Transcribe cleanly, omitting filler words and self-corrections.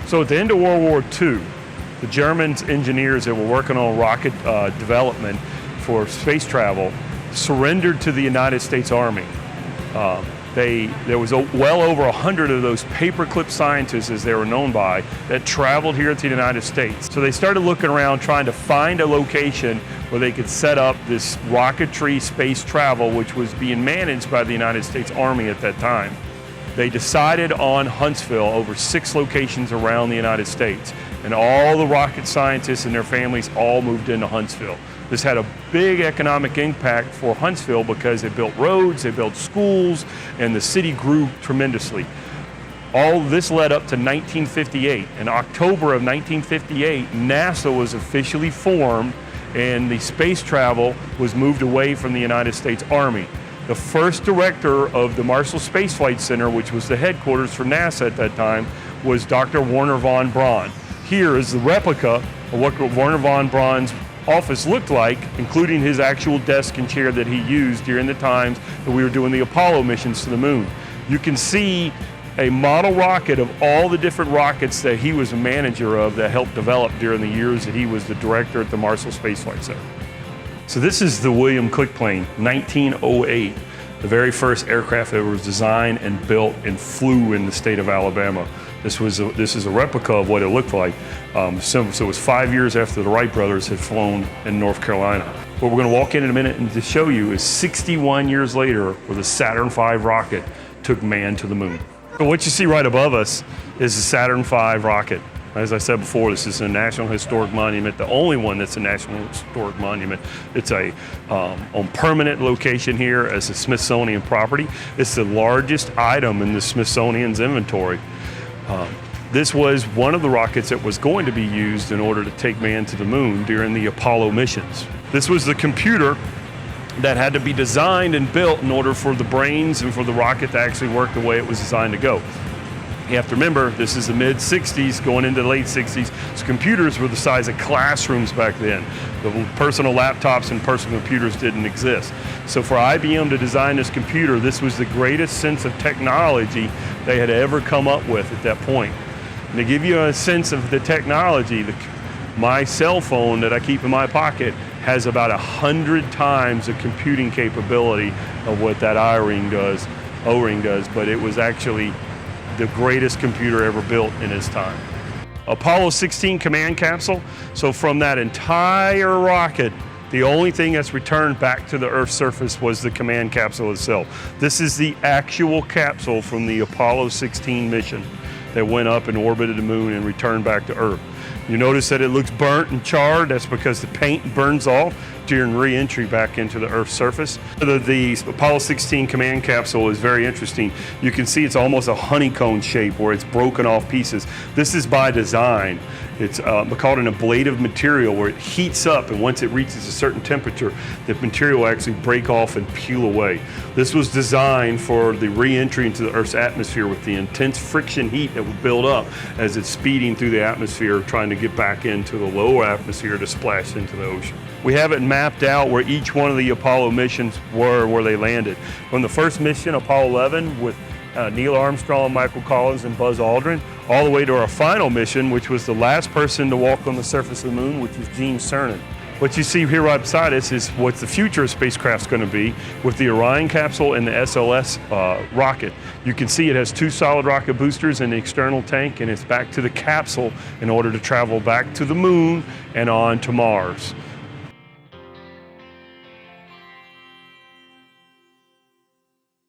So at the end of World War II, the German engineers that were working on rocket development for space travel surrendered to the United States Army. There was well over 100 of those paperclip scientists, as they were known by, that traveled here to the United States. So they started looking around trying to find a location where they could set up this rocketry space travel, which was being managed by the United States Army at that time. They decided on Huntsville over 6 locations around the United States, and all the rocket scientists and their families all moved into Huntsville. This had a big economic impact for Huntsville because it built roads, they built schools, and the city grew tremendously. All this led up to 1958. In October of 1958, NASA was officially formed and the space travel was moved away from the United States Army. The first director of the Marshall Space Flight Center, which was the headquarters for NASA at that time, was Dr. Wernher von Braun. Here is the replica of what Wernher von Braun's office looked like, including his actual desk and chair that he used during the times that we were doing the Apollo missions to the moon. You can see a model rocket of all the different rockets that he was a manager of that helped develop during the years that he was the director at the Marshall Space Flight Center. So this is the William Cook plane, 1908, the very first aircraft that was designed and built and flew in the state of Alabama. This is a replica of what it looked like. So it was 5 years after the Wright brothers had flown in North Carolina. What we're going to walk in a minute and to show you is 61 years later, where the Saturn V rocket took man to the moon. So what you see right above us is the Saturn V rocket. As I said before, this is a National Historic Monument, the only one that's a National Historic Monument. It's on permanent location here as a Smithsonian property. It's the largest item in the Smithsonian's inventory. This was one of the rockets that was going to be used in order to take man to the moon during the Apollo missions. This was the computer that had to be designed and built in order for the brains and for the rocket to actually work the way it was designed to go. You have to remember, this is the mid-60s, going into the late 60s, so computers were the size of classrooms back then. The personal laptops and personal computers didn't exist. So for IBM to design this computer, this was the greatest sense of technology they had ever come up with at that point. And to give you a sense of the technology, my cell phone that I keep in my pocket has about 100 times the computing capability of what that O-ring does, but it was actually the greatest computer ever built in its time. Apollo 16 command capsule. So from that entire rocket, the only thing that's returned back to the Earth's surface was the command capsule itself. This is the actual capsule from the Apollo 16 mission that went up and orbited the moon and returned back to Earth. You notice that it looks burnt and charred. That's because the paint burns off during re-entry back into the Earth's surface. The Apollo 16 command capsule is very interesting. You can see it's almost a honeycomb shape where it's broken off pieces. This is by design. It's called an ablative material where it heats up, and once it reaches a certain temperature, the material will actually break off and peel away. This was designed for the re-entry into the Earth's atmosphere with the intense friction heat that would build up as it's speeding through the atmosphere, trying to get back into the lower atmosphere to splash into the ocean. We have it mapped out where each one of the Apollo missions were, where they landed. From the first mission, Apollo 11, with Neil Armstrong, Michael Collins, and Buzz Aldrin, all the way to our final mission, which was the last person to walk on the surface of the moon, which was Gene Cernan. What you see here right beside us is what the future of spacecraft's going to be with the Orion capsule and the SLS rocket. You can see it has 2 solid rocket boosters in the external tank, and it's back to the capsule in order to travel back to the moon and on to Mars.